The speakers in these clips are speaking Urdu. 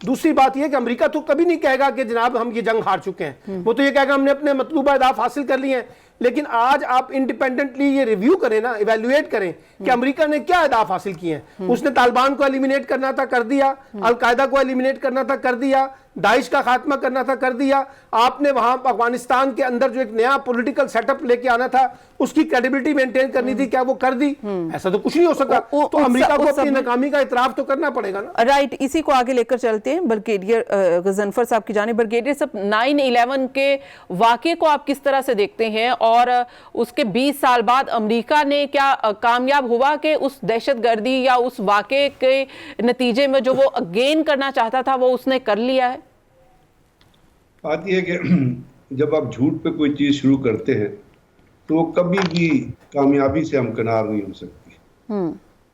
دوسری بات یہ کہ امریکہ تو کبھی نہیں کہے گا کہ جناب ہم یہ جنگ ہار چکے ہیں، وہ تو یہ کہے گا ہم نے اپنے مطلوبہ اہداف حاصل کر لیے ہیں. لیکن آج آپ انڈیپینڈنٹلی یہ ریویو کریں نا، ایویلویٹ کریں کہ امریکہ نے کیا اہداف حاصل کیے ہیں. اس نے طالبان کو ایلیمینیٹ کرنا تھا، کر دیا. القاعدہ کو ایلیمینیٹ کرنا تھا، کر دیا. داعش کا خاتمہ کرنا تھا، کر دیا. آپ نے وہاں افغانستان کے اندر جو ایک نیا پولیٹیکل سیٹ اپ لے کے آنا تھا، اس کی کریڈیبلٹی مینٹین کرنی تھی، کیا وہ کر دی؟ ایسا تو کچھ نہیں ہو سکا. تو امریکہ کو اپنی ناکامی کا اعتراف تو کرنا پڑے گا نا. رائٹ، اسی کو آگے لے کر چلتے ہیں بریگیڈیئر غضنفر صاحب کی جانب. بریگیڈیئر صاحب، 9/11 کے واقعے کو آپ کس طرح سے دیکھتے ہیں، اور اس کے 20 سال بعد امریکہ نے کیا کامیاب ہوا کہ اس دہشت گردی یا اس واقعے کے نتیجے میں جو وہ اگین کرنا چاہتا تھا وہ اس نے کر لیا ہے؟ بات یہ ہے کہ جب آپ جھوٹ پہ کوئی چیز شروع کرتے ہیں تو وہ کبھی بھی کامیابی سے ہمکنار نہیں ہو سکتی.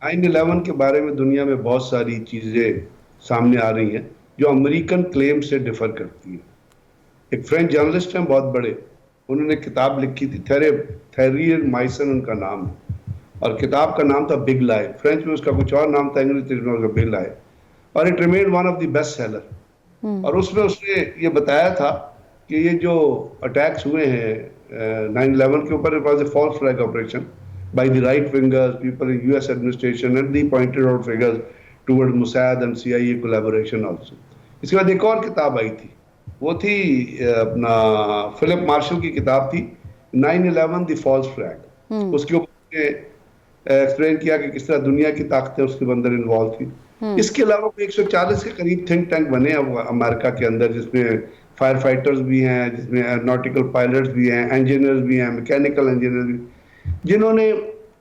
9/11 کے بارے میں دنیا میں بہت ساری چیزیں سامنے آ رہی ہیں جو امریکن کلیم سے ڈیفر کرتی ہیں. ایک فرینچ جرنلسٹ ہیں بہت بڑے، انہوں نے کتاب لکھی تھی، تھیریئر مائسن ان کا نام ہے، اور کتاب کا نام تھا بگ لائی. فرینچ میں اس کا کچھ اور نام تھا، انگلش میں اس کا بگ لائی، اور it remained one of the best seller. اور اس میں اس نے یہ بتایا تھا کہ یہ جو اٹیکس ہوئے ہیں 9/11 کے اوپر، it was a false flag operation by the right wingers, people in US administration, and the pointed out figures toward Mossad and CIA collaboration also. اس کے بعد ایک اور کتاب آئی تھی، وہ تھی اپنا فلپ مارشل کی کتاب تھی 9/11 the false flag. اس کے اوپر ایکسپلین کیا کہ کس طرح دنیا کی طاقتیں اس کے اندر انوالو تھی. اس کے علاوہ 140 کے قریب تھنک ٹینک بنے ہیں امریکہ کے اندر، جس میں فائر فائٹرز بھی ہیں، جس میں ایروناٹیکل پائلٹس بھی ہیں، انجینئرز بھی ہیں، میکینیکل انجینئرز بھی، جنہوں نے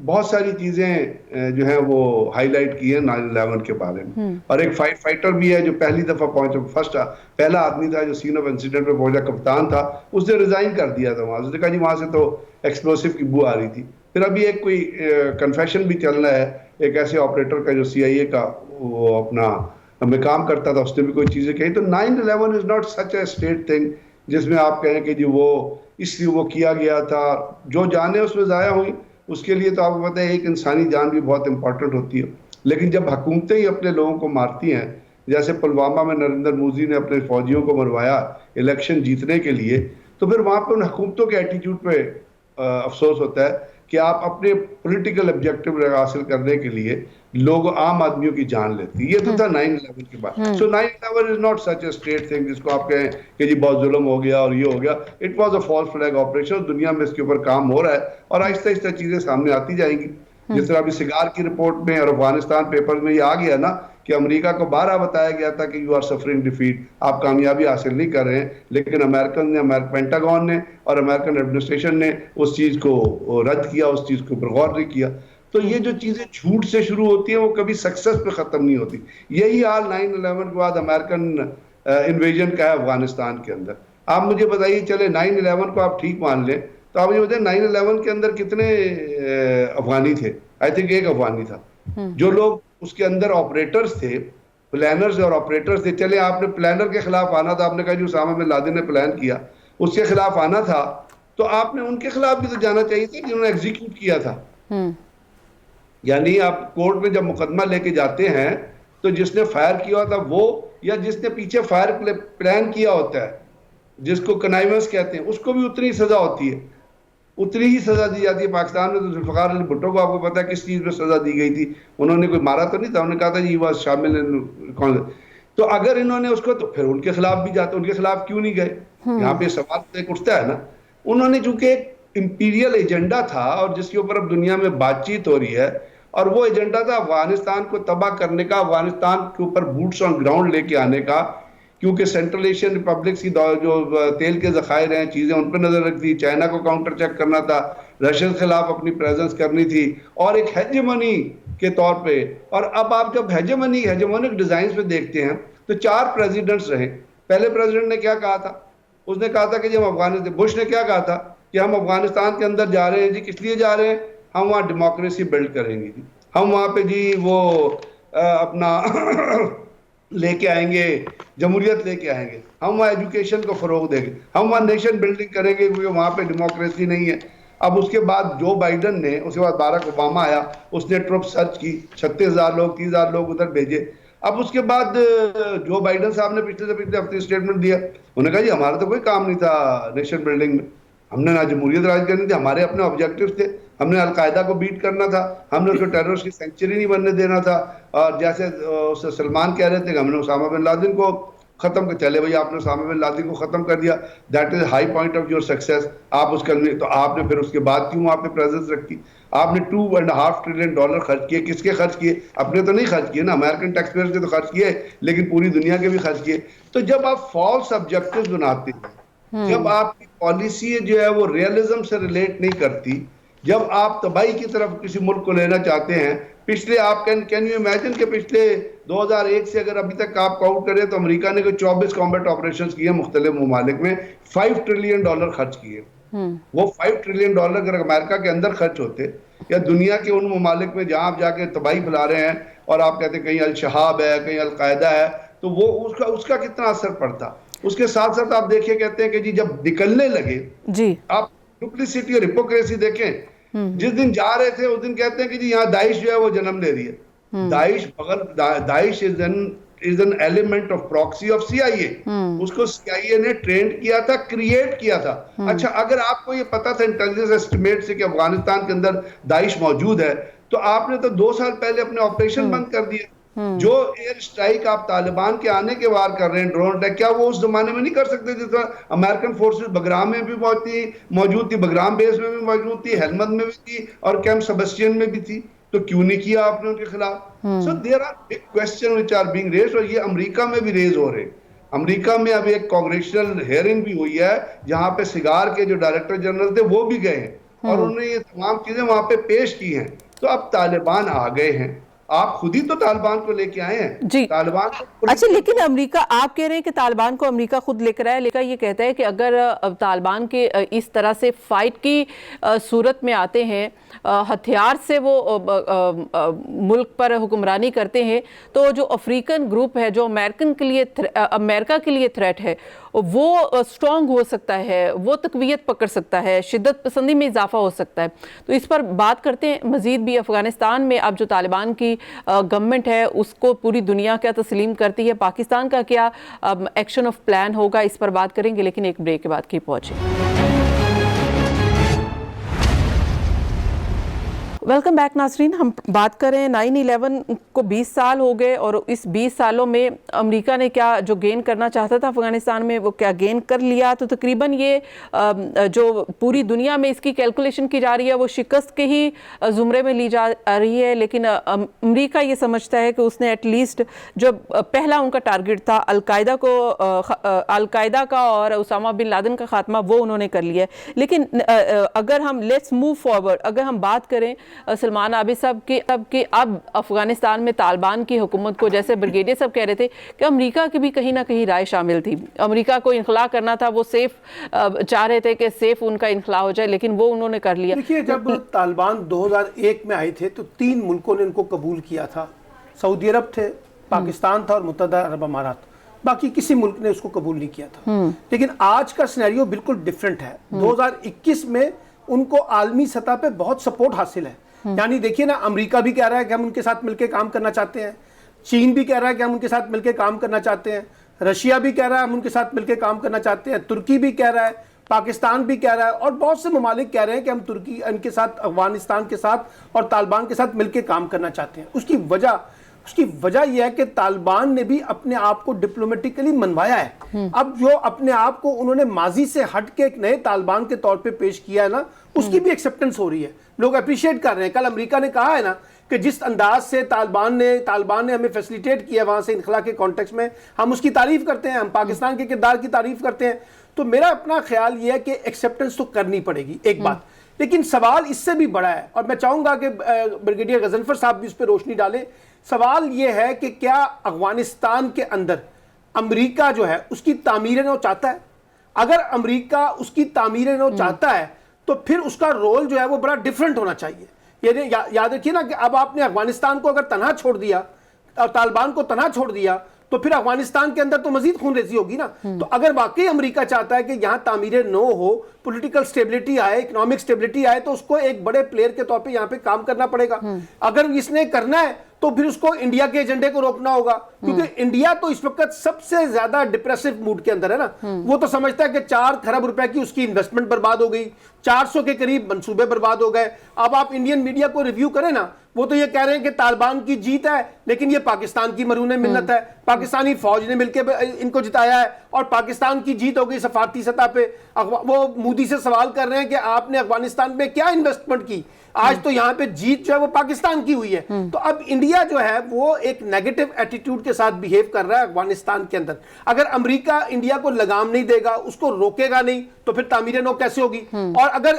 بہت ساری چیزیں جو ہیں وہ ہائی لائٹ کی ہیں 9/11 کے بارے میں. اور ایک فائر فائٹر بھی ہے جو پہلی دفعہ پہنچا، پہلا آدمی تھا جو سین آف انسیڈنٹ پہ پہنچا، کپتان تھا، اس نے ریزائن کر دیا تھا وہاں سے. اس نے کہا جی وہاں سے تو ایکسپلوسیو کی بو آ رہی تھی. پھر ابھی ایک کوئی کنفیشن بھی چل رہا ہے ایک ایسے آپریٹر کا جو CIA کا وہ اپنا میں کام کرتا تھا، اس نے بھی کوئی چیزیں کہی. تو 9/11 is not such a state thing جس میں آپ کہیں کہ جی وہ اس لیے وہ کیا گیا تھا. جو جانیں اس میں ضائع ہوئی، اس کے لیے تو آپ کو پتہ ہے ایک انسانی جان بھی بہت امپورٹنٹ ہوتی ہے. لیکن جب حکومتیں ہی اپنے لوگوں کو مارتی ہیں، جیسے پلوامہ میں نریندر مودی نے اپنے فوجیوں کو مروایا الیکشن جیتنے کے لیے، تو پھر وہاں پہ ان حکومتوں کے ایٹیٹیوڈ پہ افسوس ہوتا ہے کہ آپ اپنے پولیٹیکل آبجیکٹو حاصل کرنے کے لیے لوگ عام آدمیوں کی جان لیتی. یہ تو تھا 9/11 کے بعد. سو 9/11 is not such a state thing جس کو آپ کہیں کہ جی بہت ظلم ہو گیا اور یہ ہو گیا. It was a false flag operation. دنیا میں اس کے اوپر کام ہو رہا ہے اور آہستہ آہستہ چیزیں سامنے آتی جائیں گی. جس طرح ابھی سگار کی رپورٹ میں اور افغانستان پیپر میں یہ آ گیا نا کہ امریکہ کو بارہ بتایا گیا تھا کہ یو آر سفرنگ ڈیفیٹ، آپ کامیابی حاصل نہیں کر رہے ہیں. لیکن امریکن نے، پینٹاگون نے اور امریکن ایڈمنسٹریشن نے اس چیز کو رد کیا، اس چیز کے اوپر غور نہیں کیا. تو یہ جو چیزیں جھوٹ سے شروع ہوتی ہیں وہ کبھی سکسس پہ ختم نہیں ہوتی. یہی حال 9/11 کے بعد امریکن انویژن کا ہے افغانستان کے اندر. آپ مجھے بتائیے، چلے 9/11 کو آپ ٹھیک مان لیں تو آپ مجھے بتائیں 9/11 کے اندر کتنے افغانی تھے؟ آئی تھنک ایک افغانی تھا. جو لوگ اس کے اندر آپریٹرز تھے، پلانرز اور آپریٹرز تھے، چلے آپ نے پلانر کے خلاف آنا تھا، آپ نے کہا جو اسامہ بن لادن نے پلان کیا اس کے خلاف آنا تھا، تو آپ نے ان کے خلاف بھی تو جانا چاہیے تھا جنہوں نے ایگزیکیوٹ کیا تھا. یعنی آپ کورٹ میں جب مقدمہ لے کے جاتے ہیں تو جس نے فائر کیا ہوتا وہ، یا جس نے پیچھے فائر پلان کیا ہوتا ہے جس کو کنائیونس کہتے ہیں، اس کو بھی اتنی سزا ہوتی ہے، اتنی ہی سزا دی جاتی ہے. پاکستان میں تو ذوالفقار علی بھٹو کو آپ کو پتا ہے کس چیز میں سزا دی گئی تھی. انہوں نے کوئی مارا تو نہیں تھا، انہوں نے کہا تھا یہ بات شامل ہے. تو اگر انہوں نے اس کو، تو پھر ان کے خلاف بھی جاتے، ان کے خلاف کیوں نہیں گئے؟ یہاں پہ سوال ایک اٹھتا ہے نا. انہوں نے چونکہ ایک امپیریل ایجنڈا تھا اور جس کے اوپر اب دنیا میں بات چیت ہو رہی ہے، اور وہ ایجنڈا تھا افغانستان کو تباہ کرنے کا، افغانستان کے اوپر بوٹس آن گراؤنڈ لے کے آنے کا. کیونکہ سینٹرل ایشین ریپبلکس کی جو تیل کے ذخائر ہیں، چیزیں ان پہ نظر رکھتی، چائنا کو کاؤنٹر چیک کرنا تھا، رشیا کے خلاف اپنی پریزنس کرنی تھی، اور ایک ہیجمنی کے طور پہ. اور اب آپ جب ہیجمونک ڈیزائنز پہ دیکھتے ہیں تو 4 پریزیڈنٹس رہے. پہلے پریزیڈنٹ نے کیا کہا تھا؟ اس نے کہا تھا کہ جی ہم افغانستان، بش نے کیا کہا تھا کہ ہم افغانستان کے اندر جا رہے ہیں جی، کس لیے جا رہے ہیں؟ ہم وہاں ڈیموکریسی بلڈ کریں گے جی، ہم وہاں پہ جی وہ اپنا لے کے آئیں گے، جمہوریت لے کے آئیں گے، ہم وہاں ایجوکیشن کو فروغ دیں گے، ہم وہاں نیشن بلڈنگ کریں گے کیونکہ وہاں پہ ڈیموکریسی نہیں ہے. اب اس کے بعد جو بائیڈن نے، اس کے بعد باراک اوباما آیا، اس نے ٹروپ سرچ کی، 36,000 لوگ 30,000 لوگ ادھر بھیجے. اب اس کے بعد جو بائیڈن صاحب نے پچھلے سے پچھلے ہفتے اسٹیٹمنٹ دیا، انہوں نے کہا جی ہمارا تو کوئی کام نہیں تھا نیشن بلڈنگ میں، ہم نے نہ جمہوریت راج کرنی تھی، ہمارے اپنے آبجیکٹو تھے، ہم نے القاعدہ کو بیٹ کرنا تھا، ہم نے اس کو ٹیررسٹ کی سینچری نہیں بننے دینا تھا، اور جیسے سلمان کہہ رہے تھے کہ ہم نے اسامہ بن لادن کو ختم کر، چلے بھائی آپ نے اسامہ بن لادن کو ختم کر دیا، that is high point of your success, آپ اس کا تو آپ نے پھر اس کے بعد کیوں وہاں پہ پریزنس رکھی؟ آپ نے $2.5 ٹریلین خرچ کیے، کس کے خرچ کیے؟ اپنے تو نہیں خرچ کیے نا، امریکن ٹیکس پیئرز کے تو خرچ کیے، لیکن پوری دنیا کے بھی خرچ کیے۔ تو جب آپ فالس آبجیکٹیوز بناتے ہیں، جب آپ کی پالیسی جو ہے وہ ریئلزم سے ریلیٹ نہیں کرتی، جب آپ تباہی کی طرف کسی ملک کو لینا چاہتے ہیں، پچھلے آپ کین یو امیجن کہ پچھلے 2001 سے اگر ابھی تک آپ کاؤنٹ کریں تو امریکہ نے کوئی 24 کامبیٹ آپریشنز کیے مختلف ممالک میں، $5 ٹریلین خرچ کیے۔ وہ $5 ٹریلین اگر امریکہ کے اندر خرچ ہوتے یا دنیا کے ان ممالک میں جہاں آپ جا کے تباہی پھیلا رہے ہیں اور آپ کہتے ہیں کہیں الشہاب ہے، کہیں القاعدہ ہے، تو وہ اس کا کتنا اثر پڑتا؟ اس کے ساتھ ساتھ آپ دیکھیں، کہتے ہیں کہ جی جب نکلنے لگے، جی آپ ڈپلیسٹی اور ہپوکریسی دیکھیں، جس دن جا رہے تھے اس دن کہتے ہیں کہ جی یہاں داعش جو ہے وہ جنم لے رہی ہے۔ Daesh is an element of proxy of CIA، اس کو CIA نے ٹرینڈ کیا تھا، کریٹ کیا تھا۔ اچھا اگر آپ کو یہ پتا تھا انٹیلیجنس اسٹیمیٹ سے کہ افغانستان کے اندر داعش موجود ہے، تو آپ نے تو 2 سال پہلے اپنے آپریشن بند کر دیے۔ جو ایئر اسٹرائک آپ طالبان کے آنے کے وار کر رہے ہیں، ڈرون اٹیک، کیا وہ اس زمانے میں نہیں کر سکتے جس طرح امریکن فورسز بگرام میں بھی موجود تھی، بگرام بیس میں بھی موجود تھی، ہیلمند میں بھی تھی اور کیمپ سیبسٹین میں بھی تھی؟ تو کیوں نہیں کیا آپ نے ان کے خلاف؟ So there are big question which are being raised, اور یہ امریکہ میں بھی ریز ہو رہے ہیں۔ امریکہ میں ابھی ایک کانگریشنل ہیئرنگ بھی ہوئی ہے جہاں پہ سگار کے جو ڈائریکٹر جنرل تھے وہ بھی گئے ہیں اور انہوں نے یہ تمام چیزیں وہاں پہ پیش کی ہیں۔ تو اب طالبان آ گئے ہیں، آپ خود ہی تو طالبان کو لے کے آئے ہیں۔ جی طالبان اچھا، لیکن امریکہ، آپ کہہ رہے ہیں کہ طالبان کو امریکہ خود لے کر آیا، لیکن یہ کہتا ہے کہ اگر طالبان کے اس طرح سے فائٹ کی صورت میں آتے ہیں، ہتھیار سے وہ ملک پر حکمرانی کرتے ہیں، تو جو افریقن گروپ ہے جو امریکہ کے لیے تھریٹ ہے، وہ سٹرونگ ہو سکتا ہے، وہ تقویت پکڑ سکتا ہے، شدت پسندی میں اضافہ ہو سکتا ہے۔ تو اس پر بات کرتے ہیں مزید بھی۔ افغانستان میں اب جو طالبان کی گورنمنٹ ہے اس کو پوری دنیا کیا تسلیم کرتی ہے، پاکستان کا کیا ایکشن آف پلان ہوگا، اس پر بات کریں گے، لیکن ایک بریک کے بعد کی پہنچے۔ ویلکم بیک ناظرین، ہم بات کریں 9/11 کو 20 سال ہو گئے، اور اس 20 سالوں میں امریکہ نے کیا جو گین کرنا چاہتا تھا افغانستان میں وہ کیا گین کر لیا۔ تو تقریباً یہ جو پوری دنیا میں اس کی کیلکولیشن کی جا رہی ہے وہ شکست کے ہی زمرے میں لی جا رہی ہے، لیکن امریکہ یہ سمجھتا ہے کہ اس نے ایٹ لیسٹ جو پہلا ان کا ٹارگٹ تھا القاعدہ کا اور اسامہ بن لادن کا خاتمہ، وہ انہوں نے کر لیا ہے۔ لیکن اگر ہم لیٹس موو فارورڈ، اگر ہم بات کریں سلمان عابد صاحب کی اب افغانستان میں طالبان کی حکومت کو، جیسے بریگیڈیئر صاحب کہہ رہے تھے کہ امریکہ کی بھی کہیں نہ کہیں رائے شامل تھی، امریکہ کو انخلا کرنا تھا، وہ سیف چاہ رہے تھے کہ سیف ان کا انخلا ہو جائے، لیکن وہ انہوں نے کر لیا۔ دیکھیے جب طالبان 2001 میں آئے تھے تو 3 ملکوں نے ان کو قبول کیا تھا، سعودی عرب تھے، پاکستان تھا اور متحدہ عرب امارات، باقی کسی ملک نے اس کو قبول نہیں کیا تھا۔ لیکن آج کا سینیریو بالکل ڈیفرنٹ ہے۔ 2021 میں ان کو عالمی سطح پہ بہت سپورٹ حاصل ہے، یعنی دیکھیے نا، امریکہ بھی کہہ رہا ہے کہ ہم ان کے ساتھ مل کے کام کرنا چاہتے ہیں، چین بھی کہہ رہا ہے کہ ہم ان کے ساتھ مل کے کام کرنا چاہتے ہیں، رشیا بھی کہہ رہا ہے ہم ان کے ساتھ مل کے کام کرنا چاہتے ہیں، ترکی بھی کہہ رہا ہے، پاکستان بھی کہہ رہا ہے، اور بہت سے ممالک کہہ رہے ہیں کہ ہم ترکی ان کے ساتھ، افغانستان کے ساتھ اور طالبان کے ساتھ مل کے کام کرنا چاہتے ہیں۔ اس کی وجہ یہ ہے کہ طالبان نے بھی اپنے آپ کو ڈپلومیٹکلی منوایا ہے۔ اب جو اپنے آپ کو انہوں نے ماضی سے ہٹ کے ایک نئے طالبان کے طور پہ پیش کیا ہے نا، اس کی بھی ایکسیپٹنس ہو رہی ہے، لوگ اپریشیٹ کر رہے ہیں۔ کل امریکہ نے کہا ہے نا کہ جس انداز سے طالبان نے ہمیں فیسیلیٹیٹ کیا وہاں سے انخلا کے کانٹیکس میں، ہم اس کی تعریف کرتے ہیں، ہم پاکستان کے کردار کی تعریف کرتے ہیں۔ تو میرا اپنا خیال یہ ہے کہ ایکسیپٹنس تو کرنی پڑے گی، ایک بات، لیکن سوال اس سے بھی بڑا ہے، اور میں چاہوں گا کہ بریگیڈیئر غضنفر صاحب بھی اس پہ روشنی ڈالیں۔ سوال یہ ہے کہ کیا افغانستان کے اندر امریکہ جو ہے اس کی تعمیر نو چاہتا ہے؟ اگر امریکہ اس کی تعمیر نو چاہتا ہے تو پھر اس کا رول جو ہے وہ بڑا ڈیفرنٹ ہونا چاہیے۔ یہ یاد رکھیے نا کہ اب آپ نے افغانستان کو اگر تنہا چھوڑ دیا اور طالبان کو تنہا چھوڑ دیا تو پھر افغانستان کے اندر تو مزید خون ریزی ہوگی نا۔ تو اگر واقعی امریکہ چاہتا ہے کہ یہاں تعمیر نو ہو، پولیٹیکل سٹیبلٹی آئے، اکنامک سٹیبلٹی آئے، تو اس کو ایک بڑے پلیئر کے طور پہ یہاں پہ کام کرنا پڑے گا۔ اگر اس نے کرنا ہے تو پھر اس کو انڈیا کے ایجنڈے کو روکنا ہوگا، کیونکہ انڈیا تو اس وقت سب سے زیادہ ڈپریسو موڈ کے اندر ہے نا. وہ تو سمجھتا ہے کہ 4 کھرب روپے کی اس کی انویسٹمنٹ برباد ہو گئی، 400 کے قریب منصوبے برباد ہو گئے. اب آپ انڈین میڈیا کو ریویو کریں نا، وہ تو یہ کہہ رہے ہیں کہ طالبان کی جیت ہے، لیکن یہ پاکستان کی مرہون منت ہے، پاکستانی فوج نے مل کے ان کو جتایا ہے اور پاکستان کی جیت ہو گئی سفارتی سطح پہ. وہ مودی سے سوال کر رہے ہیں کہ آپ نے افغانستان میں کیا انویسٹمنٹ کی؟ آج تو یہاں پہ جیت جو ہے وہ پاکستان کی ہوئی ہے. تو اب انڈیا جو ہے وہ ایک نیگیٹو ایٹیٹیوڈ کے ساتھ بیہیو کر رہا ہے افغانستان کے اندر. اگر امریکہ انڈیا کو لگام نہیں دے گا، اس کو روکے گا نہیں، تو پھر تعمیر نو کیسے ہوگی؟ اور اگر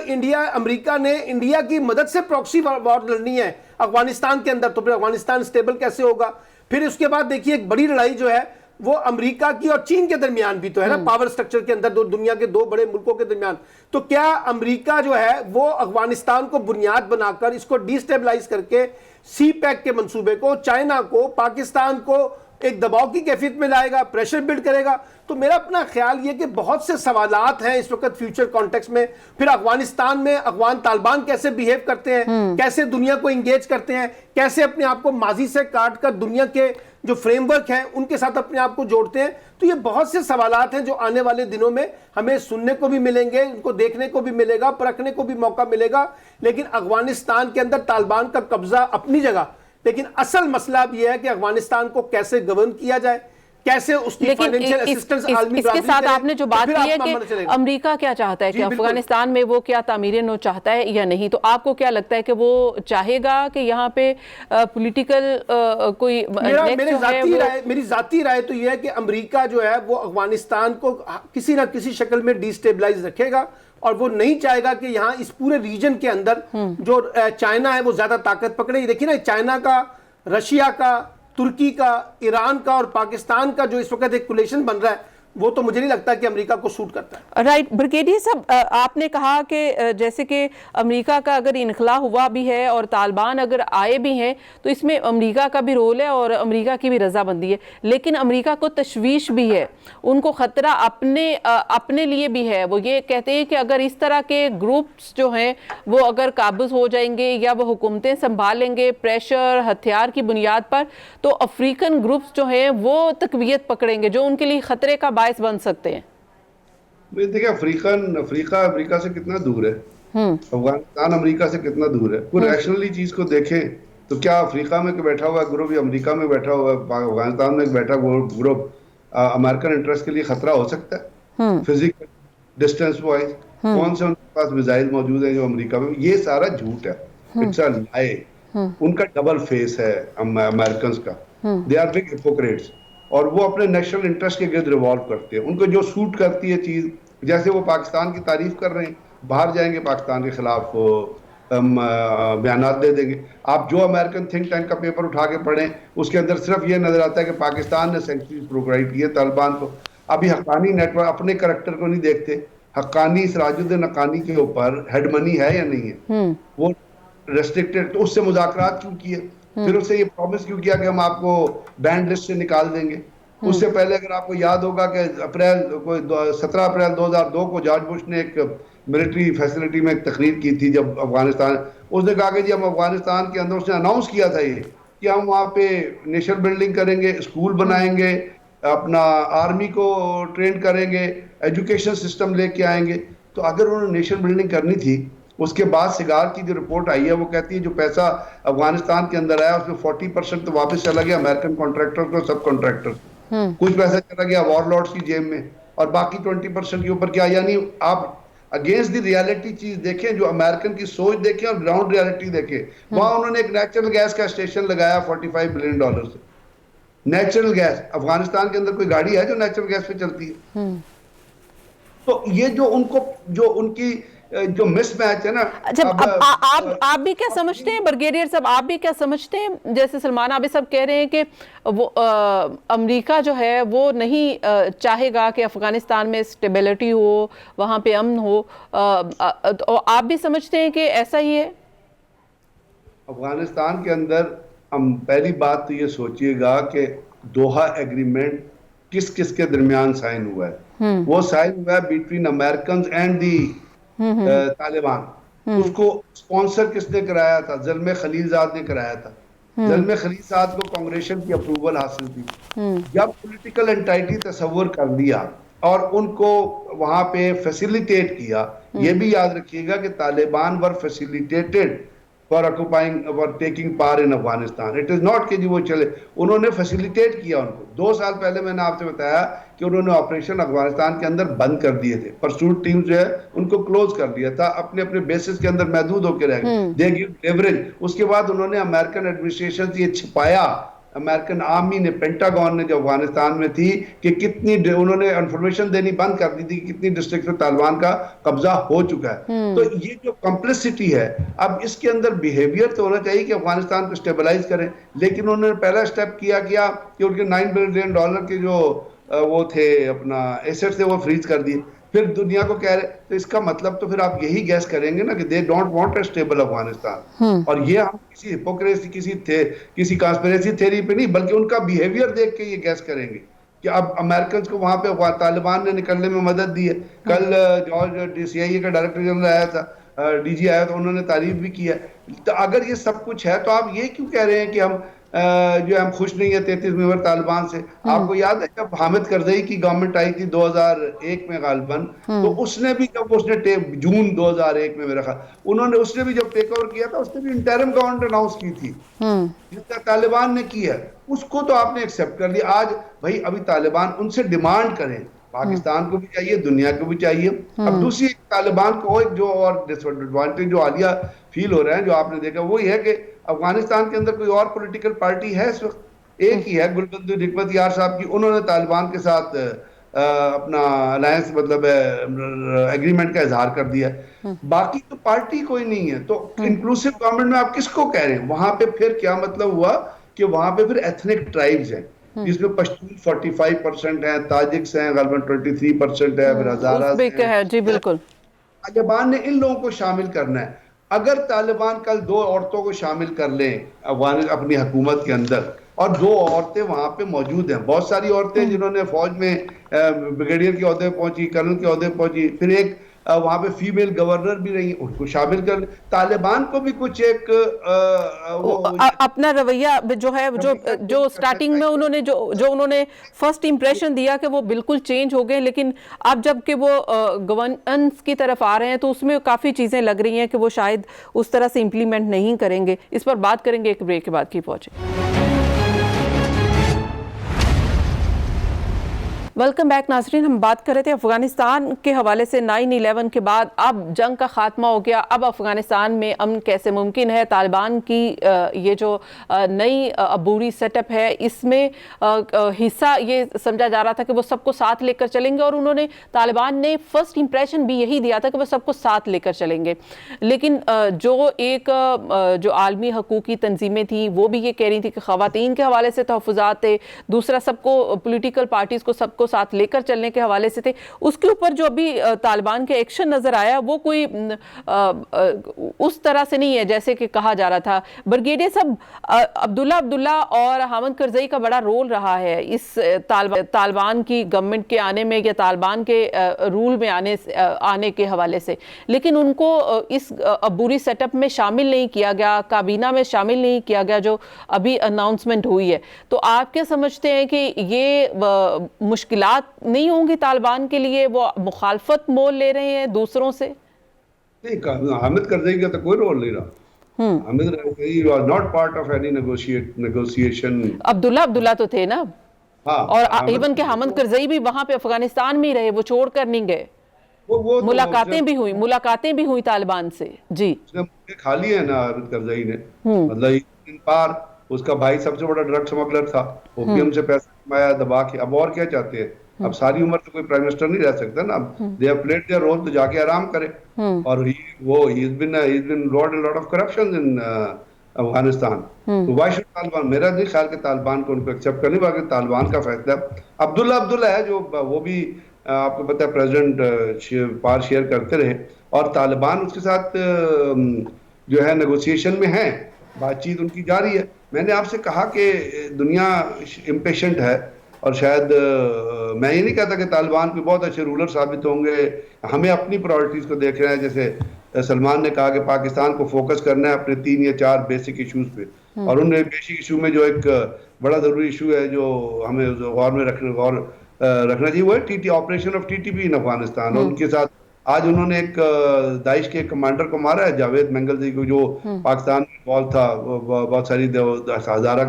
امریکہ نے انڈیا کی مدد سے پراکسی وار لڑنی ہے افغانستان کے اندر، تو پھر افغانستان سٹیبل کیسے ہوگا؟ پھر اس کے بعد دیکھیے ایک بڑی لڑائی جو ہے وہ امریکہ کی اور چین کے درمیان بھی تو ہے نا، پاور سٹرکچر کے اندر دنیا کے 2 بڑے ملکوں کے درمیان. تو کیا امریکہ جو ہے وہ افغانستان کو بنیاد بنا کر اس کو ڈی سٹیبلائز کر کے سی پیک کے منصوبے کو، چائنا کو، پاکستان کو ایک دباؤ کی کیفیت میں لائے گا، پریشر بلڈ کرے گا؟ تو میرا اپنا خیال یہ کہ بہت سے سوالات ہیں اس وقت فیوچر کانٹیکس میں. پھر افغانستان میں افغان طالبان کیسے بیہیو کرتے ہیں، کیسے دنیا کو انگیج کرتے ہیں، کیسے اپنے آپ کو ماضی سے کاٹ کر دنیا کے جو فریم ورک ہیں ان کے ساتھ اپنے آپ کو جوڑتے ہیں. تو یہ بہت سے سوالات ہیں جو آنے والے دنوں میں ہمیں سننے کو بھی ملیں گے، ان کو دیکھنے کو بھی ملے گا، پرکھنے کو بھی موقع ملے گا. لیکن افغانستان کے اندر طالبان کا قبضہ اپنی جگہ، لیکن اصل مسئلہ اب یہ ہے کہ افغانستان کو کیسے گورن کیا جائے، کیسے اس کی فائنینشیل اسسٹنس عالمی اس کے ساتھ آپ نے جو بات کی ہے کہ امریکہ کیا چاہتا ہے کہ افغانستان میں وہ کیا تعمیر نو چاہتا ہے یا نہیں، تو آپ کو کیا لگتا ہے کہ وہ چاہے گا کہ یہاں پہ پولیٹیکل کوئی میری ذاتی رائے تو یہ ہے کہ امریکہ جو ہے وہ افغانستان کو کسی نہ کسی شکل میں ڈی سٹیبلائز رکھے گا، اور وہ نہیں چاہے گا کہ یہاں اس پورے ریجن کے اندر جو چائنا ہے وہ زیادہ طاقت پکڑے. دیکھیں نا، چائنا کا، رشیا کا، ترکی کا، ایران کا اور پاکستان کا جو اس وقت ایک کولیشن بن رہا ہے، وہ تو مجھے نہیں لگتا کہ امریکہ کو سوٹ کرتا ہے. رائٹ. بریگیڈیئر صاحب، آپ نے کہا کہ جیسے کہ امریکہ کا اگر انخلا ہوا بھی ہے اور طالبان اگر آئے بھی ہیں تو اس میں امریکہ کا بھی رول ہے اور امریکہ کی بھی رضامندی ہے، لیکن امریکہ کو تشویش بھی ہے، ان کو خطرہ اپنے لیے بھی ہے. وہ یہ کہتے ہیں کہ اگر اس طرح کے گروپس جو ہیں وہ اگر قابض ہو جائیں گے یا وہ حکومتیں سنبھال لیں گے پریشر ہتھیار کی بنیاد پر، تو افریقن گروپس جو ہیں وہ تقویت پکڑیں گے جو ان کے لیے خطرے کا باعث بن سکتے ہیں. دیکھیں، افریقہ امریکہ سے کتنا دور ہے، افغانستان امریکہ سے کتنا دور ہے. کوئی ریشنلی چیز کو دیکھیں تو کیا افریقہ میں بیٹھا ہوا گروپ یا امریکہ میں بیٹھا ہوا افغانستان میں بیٹھا گروپ امریکن انٹرسٹ کے لیے خطرہ ہو سکتا ہے؟ فزیکل ڈسٹینس وائز کون سے ان کے پاس میزائل موجود ہیں جو امریکہ میں؟ یہ سارا جھوٹ ہے، اٹس اے لائے. ان کا ڈبل فیس ہے امریکنز کا، دے آر بگ ہپوکریٹس، اور وہ اپنے نیشنل انٹرسٹ کے گرد ریوالو کرتے ہیں. ان کو جو سوٹ کرتی ہے چیز، جیسے وہ پاکستان کی تعریف کر رہے ہیں، باہر جائیں گے پاکستان کے خلاف بیانات دے دیں گے. آپ جو امریکن تھنک ٹینک کا پیپر اٹھا کے پڑھیں، اس کے اندر صرف یہ نظر آتا ہے کہ پاکستان نے سینکچریز پرووائڈ کی ہے طالبان کو. ابھی حقانی نیٹ ورک اپنے کریکٹر کو نہیں دیکھتے. حقانی سراج الدین حقانی کے اوپر ہیڈ منی ہے یا نہیں ہے؟ وہ ریسٹرکٹڈ، تو اس سے مذاکرات کیوں کیے؟ پھر اس سے یہ پرومس کیوں کیا کہ ہم آپ کو بینڈ لسٹ سے نکال دیں گے؟ اس سے پہلے اگر آپ کو یاد ہوگا کہ 17 اپریل 2002 کو جارج بش نے ایک ملٹری فیسلٹی میں ایک تقریر کی تھی جب افغانستان، اس نے کہا کہ جی ہم افغانستان کے اندر، اس نے اناؤنس کیا تھا یہ کہ ہم وہاں پہ نیشنل بلڈنگ کریں گے، اسکول بنائیں گے، اپنا آرمی کو ٹرین کریں گے، ایجوکیشن سسٹم لے کے آئیں گے. تو اگر انہوں نے نیشنل بلڈنگ کرنی تھی، اس کے بعد سگار کی جو رپورٹ آئی ہے وہ کہتی ہے جو پیسہ افغانستان کے اندر آیا اس میں 40% تو واپس چلا گیا امریکن کانٹریکٹر کو، سب کانٹریکٹر، کچھ پیسہ چلا گیا وار لارڈز کی جیب میں، اور باقی 20% کے اوپر کیا؟ یعنی آپ اگینسٹ دی ریالٹی چیز دیکھیں، جو امریکن کی سوچ دیکھیں اور گراؤنڈ ریالٹی دیکھیں. وہاں انہوں نے ایک نیچرل گیس کا اسٹیشن لگایا $45 بلین سے. نیچرل گیس، افغانستان کے اندر کوئی گاڑی ہے جو نیچرل گیس پہ چلتی ہے؟ تو یہ جو ان کو، جو ان کی جو مس میچ ہے نا. آپ بھی کیا سمجھتے ہیں بریگیڈیئر صاحب، آپ بھی کیا سمجھتے ہیں، جیسے سلمان عابد صاحب کہہ رہے ہیں کہ وہ امریکہ جو ہے وہ نہیں چاہے گا کہ افغانستان میں اسٹیبلٹی ہو، وہاں پہ امن ہو، آپ بھی سمجھتے ہیں کہ ایسا ہی ہے؟ افغانستان کے اندر ہم پہلی بات تو یہ سوچئے گا کہ دوحہ ایگریمنٹ کس کس کے درمیان سائن ہوا ہے؟ وہ سائن ہوا ہے between Americans and the Taliban. اس کو سپانسر کس نے کرایا تھا؟ زلمے خلیل زاد نے کرایا تھا. زلمے خلیل صاحب کو کانگریشن کی اپروول حاصل تھی. جب پولیٹیکل انٹائٹی تصور کر لیا اور ان کو وہاں پہ فیسیلیٹیٹ کیا, یہ بھی یاد رکھیے گا کہ Taliban were facilitated for occupying for taking power in Afghanistan. It is not کہ جی وہ چلے, انہوں نے فیسیلیٹیٹ کیا ان کو. 2 سال پہلے میں نے آپ سے بتایا کہ انہوں نے آپریشن افغانستان کے اندر بند کر دیے تھے, پرسوٹ ٹیم جو ہے ان کو کلوز کر دیا تھا, اپنے اپنے بیسز کے اندر محدود ہو کے رہ گئے. دے گیو لیوریج. اس کے بعد انہوں نے امریکن ایڈمنسٹریشن سے یہ چھپایا, امریکن آرمی نے, پینٹاگون نے جو افغانستان میں تھی, کہ کتنی انہوں نے انفارمیشن دینی بند کر دی تھی کہ کتنی ڈسٹرکٹ میں طالبان کا قبضہ ہو چکا ہے. تو یہ جو کمپلیسٹی ہے, اب اس کے اندر بیہیویئر تو ہونا چاہیے کہ افغانستان کو اسٹیبلائز کریں, لیکن انہوں نے پہلا اسٹیپ کیا کہ ان کے $9 بلین کے جو وہ تھے اپنا ایسٹ تھے وہ فریز کر دیے. پھر دنیا کو کہہ رہے, تو اس کا مطلب تو پھر آپ یہی گیس کریں گے نا کہ they don't want a stable Afghanistan. اور یہ ہم کسی ہپوکریسی کسی کانسپریسی تھیوری پہ نہیں, بلکہ ان کا بیہیویئر دیکھ کے یہ گیس کریں گے کہ اب امریکنز کو وہاں پہ طالبان نے نکلنے میں مدد دی ہے. کل جارج CIA کا ڈائریکٹر جنرل آیا تھا, DG آیا, تو انہوں نے تعریف بھی کی ہے. تو اگر یہ سب کچھ ہے تو آپ یہ کیوں کہہ رہے ہیں کہ ہم خوش نہیں ہیں 33 ممبر طالبان سے؟ آپ کو یاد ہے جب حامد کرزئی کی گورنمنٹ آئی تھی 2001 میں غالباً, تو اس نے بھی جب اس نے جون 2001 میں میرا خیال, انہوں نے اس نے بھی جب ٹیک اوور کیا تھا, اس نے بھی انٹرم گورنمنٹ اناؤنس کی تھی جس کا طالبان نے کی ہے, اس کو تو آپ نے ایکسیپٹ کر لیا. آج بھائی ابھی طالبان ان سے ڈیمانڈ کریں, پاکستان کو بھی چاہیے, دنیا کو بھی چاہیے. اب دوسری طالبان کو ایک جو اور ڈس ایڈوانٹیج جو حالیہ فیل ہو رہا ہے, جو آپ نے دیکھا, وہ یہ ہے کہ افغانستان کے اندر کوئی اور پولیٹیکل پارٹی ہے اس وقت, ایک ہی ہے, گلبدو حکمت یار صاحب کی. انہوں نے طالبان کے ساتھ اپنا الائنس مطلب ایگریمنٹ کا اظہار کر دیا. باقی تو پارٹی کوئی نہیں ہے. تو انکلوسیو گورنمنٹ میں آپ کس کو کہہ رہے ہیں؟ وہاں پہ پھر کیا مطلب ہوا کہ وہاں پہ پھر ایتھنک ٹرائبز ہیں, جس میں پشتون 45% ہیں, تاجکس ہیں غالباً 23% ہے, پھر ہزاراز ہیں. جی بالکل. طالبان نے ان لوگوں کو شامل کرنا ہے. اگر طالبان کل 2 عورتوں کو شامل کر لیں اپنی حکومت کے اندر, اور 2 عورتیں وہاں پہ موجود ہیں, بہت ساری عورتیں جنہوں نے فوج میں بریگیڈیئر کے عہدے پہ پہنچی, کرنل کے عہدے پہ پہنچی, پھر ایک وہاں پہ فیمیل گورنر بھی رہی ہیں, ان کو شامل کر لیں. طالبان کو بھی کچھ ایک اپنا رویہ جو ہے, جو سٹارٹنگ میں انہوں نے فرسٹ امپریشن دیا کہ وہ بالکل چینج ہو گئے, لیکن اب جب کہ وہ گورننس کی طرف آ رہے ہیں تو اس میں کافی چیزیں لگ رہی ہیں کہ وہ شاید اس طرح سے امپلیمنٹ نہیں کریں گے. اس پر بات کریں گے ایک بریک کے بعد. کی پہنچے. ویلکم بیک ناظرین. ہم بات کر رہے تھے افغانستان کے حوالے سے. 9/11 کے بعد اب جنگ کا خاتمہ ہو گیا, اب افغانستان میں امن کیسے ممکن ہے؟ طالبان کی یہ جو نئی عبوری سیٹ اپ ہے, اس میں حصہ یہ سمجھا جا رہا تھا کہ وہ سب کو ساتھ لے کر چلیں گے, اور انہوں نے طالبان نے فرسٹ امپریشن بھی یہی دیا تھا کہ وہ سب کو ساتھ لے کر چلیں گے. لیکن جو عالمی حقوقی تنظیمیں تھیں وہ بھی یہ کہہ رہی تھی کہ خواتین کے حوالے سے تحفظات تھے, دوسرا سب کو پولیٹیکل پارٹیز کو سب کو ساتھ لے کر چلنے کے حوالے سے تھے. اس کے اوپر جو ابھی طالبان کے ایکشن نظر آیا وہ کوئی اس طرح سے نہیں ہے جیسے کہ کہا جا رہا تھا. بریگیڈیئر صاحب, عبداللہ اور حامد کرزئی کا بڑا رول رہا ہے اس طالبان کی گورنمنٹ کے آنے میں یا طالبان کے رول میں آنے کے حوالے سے, لیکن ان کو اس عبوری سیٹ اپ میں شامل نہیں کیا گیا, کابینہ میں شامل نہیں کیا گیا جو ابھی اناؤنسمنٹ ہوئی ہے. تو آپ کیا سمجھتے ہیں کہ یہ مشکلات نہیں ہوں گی طالبان کے لیے؟ وہ مخالفت مول لے رہے ہیں دوسروں سے؟ نہیں, حامد کرزئی کا تو کوئی رول نہیں رہا. Hamid Karzai was not part of any negotiation. عبداللہ تو تھے نا, اور ایون کہ حامد کرزئی بھی وہاں پہ افغانستان میں ہی رہے, وہ چھوڑ کر نہیں گئے. ملاقاتیں بھی ہوئی طالبان سے. جی, اس نے کھا لی ہے نا حامد کرزئی نے, مطلب اس کا بھائی سب سے بڑا ڈرگ سمگلر تھا, اوپیم سے پیسہ کمایا دبا کے. اب اور کیا چاہتے ہیں؟ اب ساری عمر تو کوئی پرائم منسٹر نہیں رہ سکتا نا. they have played their role, تو جا کے آرام کرے. اور he's been involved in a lot of corruptions in Afghanistan. تو why should طالبان, میرا نہیں خیال کہ طالبان کو ان کو ایکسیپٹ کرنے, باقی طالبان کا فیصلہ. عبداللہ ہے جو وہ بھی آپ کو پتہ ہے پریزیڈنٹ پار شیئر کرتے رہے, اور طالبان اس کے ساتھ جو ہے نیگوسیشن میں ہیں, بات چیت ان کی جاری ہے. میں نے آپ سے کہا کہ دنیا امپیشنٹ ہے, اور شاید میں یہ نہیں کہتا کہ طالبان کوئی بہت اچھے رولر ثابت ہوں گے. ہمیں اپنی پرائورٹیز کو دیکھ رہے ہیں, جیسے سلمان نے کہا کہ پاکستان کو فوکس کرنا ہے اپنے 3 یا 4 بیسک ایشوز پہ، اور ان بیسک ایشو میں جو ایک بڑا ضروری ایشو ہے جو ہمیں غور رکھنا چاہیے، وہ ہے T T operation of T T P in Afghanistan. اور ان کے ساتھ آج انہوں نے ایک داعش کے کمانڈر کو مارا ہے، جاوید منگلزی کو، جو پاکستان میں انوالو تھا بہت ساری ہزارہ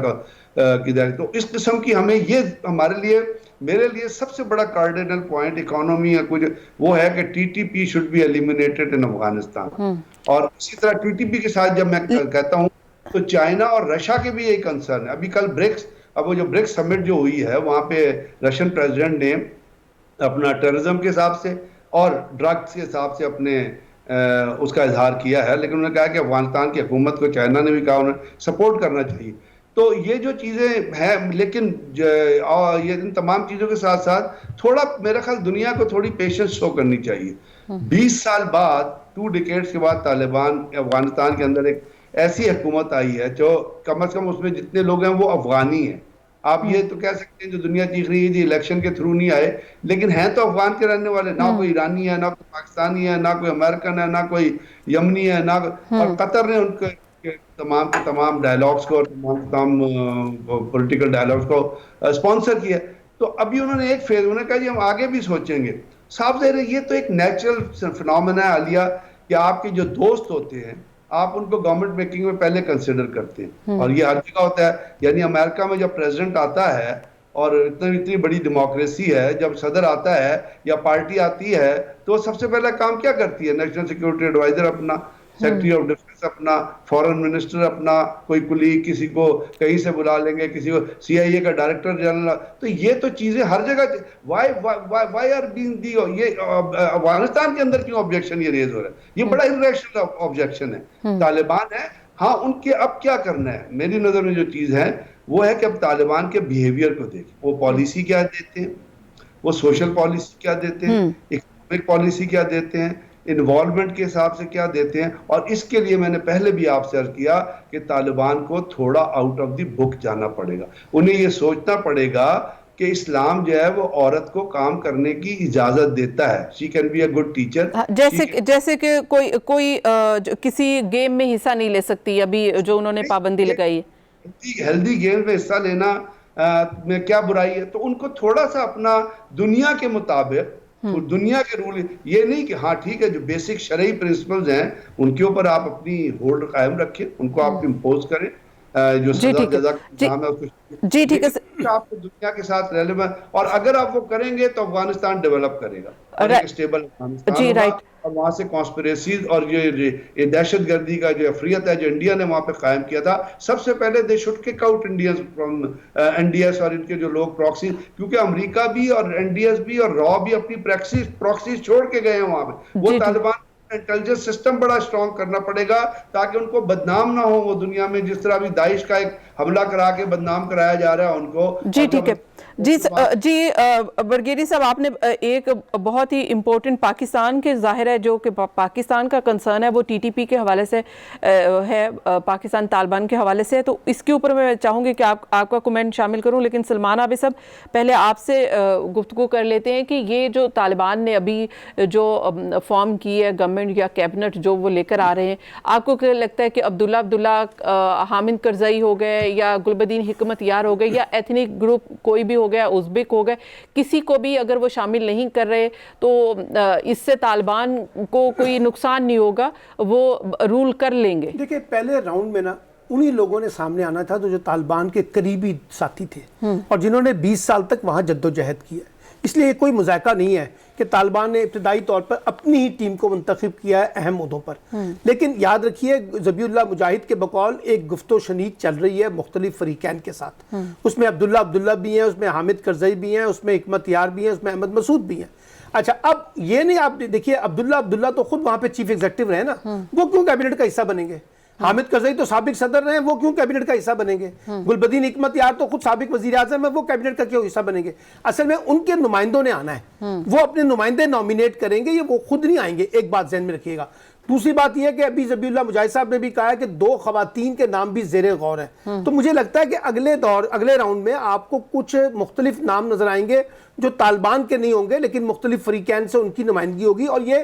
کی دہلی. تو اس قسم کی ہمیں یہ ہمارے لیے میرے لیے سب سے بڑا کارڈینل پوائنٹ اکانومی یا کچھ وہ ہے کہ T T P should be eliminated in Afghanistan. اور اسی طرح ٹی ٹی پی کے ساتھ جب میں کہتا ہوں تو چائنا اور رشیا کے بھی یہی کنسرن ہے. ابھی کل برکس، اب وہ جو برکس سمٹ جو ہوئی ہے وہاں پہ رشین پریزیڈنٹ نے اپنا ٹیررزم کے حساب سے اور ڈرگس کے حساب سے اپنے اس کا اظہار کیا ہے، لیکن انہوں نے کہا کہ افغانستان کی حکومت کو چائنا نے بھی کہا انہیں سپورٹ کرنا چاہیے. تو یہ جو چیزیں ہیں، لیکن یہ ان تمام چیزوں کے ساتھ ساتھ تھوڑا میرا خیال دنیا کو تھوڑی پیشنس شو کرنی چاہیے. 20 سال بعد 2 ڈیکیڈز کے بعد طالبان افغانستان کے اندر ایک ایسی حکومت آئی ہے جو کم از کم اس میں جتنے لوگ ہیں وہ افغانی ہیں. آپ یہ تو کہہ سکتے ہیں جو دنیا چیخ رہی ہے جی الیکشن کے تھرو نہیں آئے، لیکن ہیں تو افغان کے رہنے والے، نہ کوئی ایرانی ہے، نہ کوئی پاکستانی ہے، نہ کوئی امریکن ہے، نہ کوئی یمنی ہے، نہ اور قطر نے ان کے تمام ڈائلاگس کو اور تمام پولیٹیکل ڈائلاگس کو اسپانسر کیا. تو ابھی انہوں نے ایک فیز، انہوں نے کہا جی ہم آگے بھی سوچیں گے. صاف ظاہر ہے یہ تو ایک نیچرل فنومینا ہے عالیہ کہ آپ کے جو دوست ہوتے ہیں آپ ان کو گورنمنٹ میکنگ میں پہلے کنسیڈر کرتے ہیں، اور یہ ہر جگہ ہوتا ہے. یعنی امریکہ میں جب پریزیڈنٹ آتا ہے اور اتنی بڑی ڈیموکریسی ہے، جب صدر آتا ہے یا پارٹی آتی ہے تو وہ سب سے پہلا کام کیا کرتی ہے؟ نیشنل سیکورٹی ایڈوائزر اپنا، سیکرٹری آف ڈیفنس اپنا، فورن منسٹر اپنا، کوئی کلیگ کسی کو کہیں سے بلا لیں گے، کسی کو سی آئی اے کا ڈائریکٹر جنرل. تو یہ تو چیزیں ہر جگہ وائی آر بینگ دی، یہ افغانستان کے اندر کیوں آبجیکشن یہ ریز ہو رہا ہے؟ یہ بڑا ریشنل آبجیکشن ہے. طالبان ہے، ہاں ان کے اب کیا کرنا ہے میری نظر میں جو چیز ہے وہ ہے کہ اب طالبان کے بیہیویئر کو دیکھیں، وہ پالیسی کیا دیتے ہیں، وہ سوشل پالیسی کیا دیتے ہیں، اکنامک پالیسی کیا دیتے ہیں، انوالومنٹ کے حساب سے کیا دیتے ہیں. اور اس کے لیے میں نے پہلے بھی آپ سے عرض کیا کہ طالبان کو تھوڑا آؤٹ آف دی بک جانا پڑے گا. انہیں یہ سوچنا پڑے گا کہ اسلام جو ہے وہ عورت کو کام کرنے کی اجازت دیتا ہے. She can be a good teacher, جیسے کہ کوئی کسی گیم میں حصہ نہیں لے سکتی ابھی جو انہوں نے پابندی لگائی ہے. ہیلدی گیم میں حصہ لینا میں کیا برائی ہے؟ تو ان کو تھوڑا سا اپنا دنیا کے مطابق، دنیا کے رول، یہ نہیں کہ ہاں ٹھیک ہے جو بیسک شرعی پرنسپلز ہیں ان کے اوپر آپ اپنی ہولڈ قائم رکھیں، ان کو آپ امپوز کریں، جو سزا جزا کا نام ہے اس کو، جی ٹھیک ہے، آپ کو دنیا کے ساتھ ریلیونٹ، اور اگر آپ وہ کریں گے تو افغانستان ڈیولپ کرے گا اور ایک اسٹیبل افغانستان ہوگا. اور وہاں سے کانسپریسیز اور یہ دہشت گردی کا جو افریت ہے جو انڈیا نے وہاں پہ قائم کیا تھا، سب سے پہلے they should kick out Indians from N D S اور ان کے جو لوگ پراکسی، کیونکہ امریکہ بھی اور این ڈی ایس بھی اور را بھی اپنی پراکسیز چھوڑ کے گئے ہیں وہاں پہ. وہ طالبان انٹیلیجنس سسٹم بڑا اسٹرانگ کرنا پڑے گا تاکہ ان کو بدنام نہ ہو وہ دنیا میں، جس طرح ابھی داعش کا ایک حملہ کرا کے بدنام کرایا جا رہا ہے ان کو. جی ٹھیک ہے. جی برگیری صاحب، آپ نے ایک بہت ہی امپورٹنٹ پاکستان کے ظاہر ہے جو کہ پاکستان کا کنسرن ہے وہ ٹی ٹی پی کے حوالے سے ہے، پاکستان طالبان کے حوالے سے، تو اس کے اوپر میں چاہوں گی کہ آپ کا کومنٹ شامل کروں. لیکن سلمان عابد صاحب پہلے آپ سے گفتگو کر لیتے ہیں کہ یہ جو طالبان نے ابھی جو فارم کی ہے گورنمنٹ یا کیبنٹ جو وہ لے کر آ رہے ہیں، آپ کو کیا لگتا ہے کہ عبداللہ حامد کرزئی ہو گئے یا گلبدین حکمت یار ہو گئے یا ایتھنک گروپ کوئی بھی ہو گیا، ازبک ہو گئے، کسی کو بھی اگر وہ شامل نہیں کر رہے تو اس سے طالبان کو کوئی نقصان نہیں ہوگا، وہ رول کر لیں گے؟ دیکھیں پہلے راؤنڈ میں نا انہی لوگوں نے سامنے آنا تھا جو طالبان کے قریبی ساتھی تھے اور جنہوں نے 20 سال تک وہاں جد و جہد کیا. اس لیے کوئی مذائقہ نہیں ہے کہ طالبان نے ابتدائی طور پر اپنی ہی ٹیم کو منتخب کیا ہے اہم عہدوں پر. لیکن یاد رکھیے ذبیح اللہ مجاہد کے بقول ایک گفت و شنید چل رہی ہے مختلف فریقین کے ساتھ. اس میں عبداللہ بھی ہیں، اس میں حامد کرزئی بھی ہیں، اس میں حکمت یار بھی ہیں، اس میں احمد مسعود بھی ہیں. اچھا اب یہ نہیں، آپ دیکھیے عبداللہ تو خود وہاں پہ چیف ایگزیکٹو رہے نا، وہ کیوں کیبنٹ کا حصہ بنیں گے؟ حامد کرزئی تو سابق صدر رہے ہیں، وہ کیوں کیبنٹ کا حصہ بنیں گے؟ گلبدین حکمت یار تو خود سابق وزیر اعظم ہے، وہ کیبنٹ کا کیوں حصہ بنیں گے؟ اصل میں ان کے نمائندوں نے آنا ہے، وہ اپنے نمائندے نومینیٹ کریں گے، یہ وہ خود نہیں آئیں گے. ایک بات ذہن میں رکھیے گا. دوسری بات یہ ہے کہ ابھی ذبیح اللہ مجاہد صاحب نے بھی کہا ہے کہ 2 خواتین کے نام بھی زیر غور ہیں. تو مجھے لگتا ہے کہ اگلے راؤنڈ میں آپ کو کچھ مختلف نام نظر آئیں گے جو طالبان کے نہیں ہوں گے لیکن مختلف فریقین سے ان کی نمائندگی ہوگی. اور یہ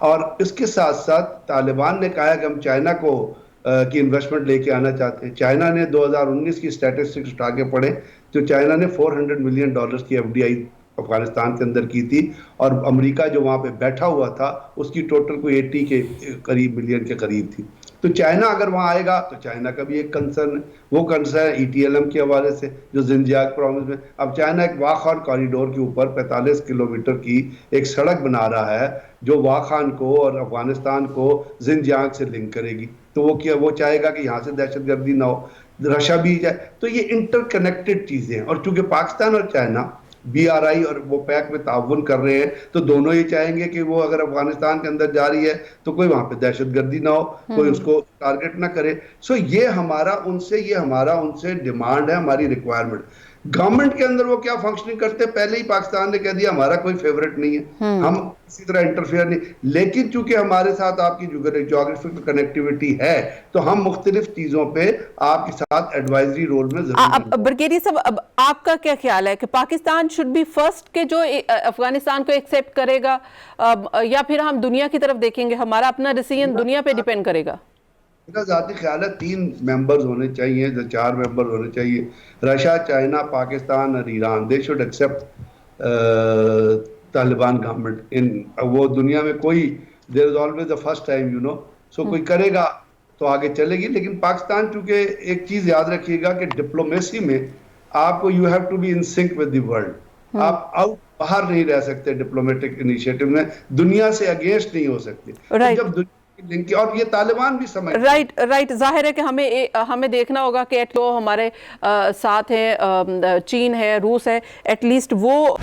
اور اس کے ساتھ ساتھ طالبان نے کہا کہ ہم چائنا کو کی انویسٹمنٹ لے کے آنا چاہتے ہیں. چائنا نے 2019 کی سٹیٹسٹکس اٹھا کے پڑھے تو چائنا نے $400 ملین کی FDI افغانستان کے اندر کی تھی, اور امریکہ جو وہاں پہ بیٹھا ہوا تھا اس کی ٹوٹل کوئی 80 کے قریب ملین کے قریب تھی. تو چائنا اگر وہاں آئے گا تو چائنا کا بھی ایک کنسرن ہے, وہ کنسرن ہے ETLM کے حوالے سے جو زنجیاک پروونس میں. اب چائنا ایک واخان کوریڈور کے اوپر 45 کلومیٹر کی ایک سڑک بنا رہا ہے جو واخان کو اور افغانستان کو زنجیاک سے لنک کرے گی. تو وہ چاہے گا کہ یہاں سے دہشت گردی نہ ہو, رشیا بھی جائے. تو یہ انٹر کنیکٹڈ چیزیں ہیں, اور چونکہ پاکستان اور چائنا BRI اور وہ پیک میں تعاون کر رہے ہیں تو دونوں یہ چاہیں گے کہ وہ اگر افغانستان کے اندر جا رہی ہے تو کوئی وہاں پہ دہشت گردی نہ ہو, کوئی اس کو ٹارگٹ نہ کرے. سو یہ ہمارا ان سے ڈیمانڈ ہے, ہماری ریکوائرمنٹ. گورنمنٹ کے اندر وہ کیا فنکشننگ کرتے ہیں, پہلے ہی پاکستان نے کہہ دیا ہمارا کوئی فیورٹ نہیں ہے, ہم اسی طرح انٹرفیئر نہیں. لیکن چونکہ ہمارے ساتھ آپ کی جیوگرافک کنیکٹیوٹی ہے تو ہم مختلف چیزوں پہ آپ کے ساتھ ایڈوائزری رول میں ضرور. برگیڈیئر صاحب, اب آپ کا کیا خیال ہے کہ پاکستان شوڈ بی فرسٹ کہ جو افغانستان کو ایکسیپٹ کرے گا, یا پھر ہم دنیا کی طرف دیکھیں گے, ہمارا اپنا ڈیسیژن دنیا پہ ڈیپینڈ کرے گا؟ میرا ذاتی خیال ہے 3 ممبرز ہونے چاہیے, 4 ممبرز ہونے چاہیے. رشیا, چائنا, پاکستان اور Iran, they should accept Taliban government. وہ دنیا میں کوئی there is always a first time so کوئی کرے گا تو آگے چلے گی. لیکن پاکستان چونکہ ایک چیز یاد رکھیے گا کہ ڈپلومیسی میں آپ کو you have to be in sync with the world. آپ باہر نہیں رہ سکتے ڈپلومیٹک انیشیٹو میں, دنیا سے اگینسٹ نہیں ہو سکتے. جب دنیا اور یہ طالبان بھی سمجھ رائٹ ظاہر ہے کہ ہمیں دیکھنا ہوگا کہ جو ہمارے ساتھ ہیں, چین ہے, روس ہے, ایٹ لیسٹ وہ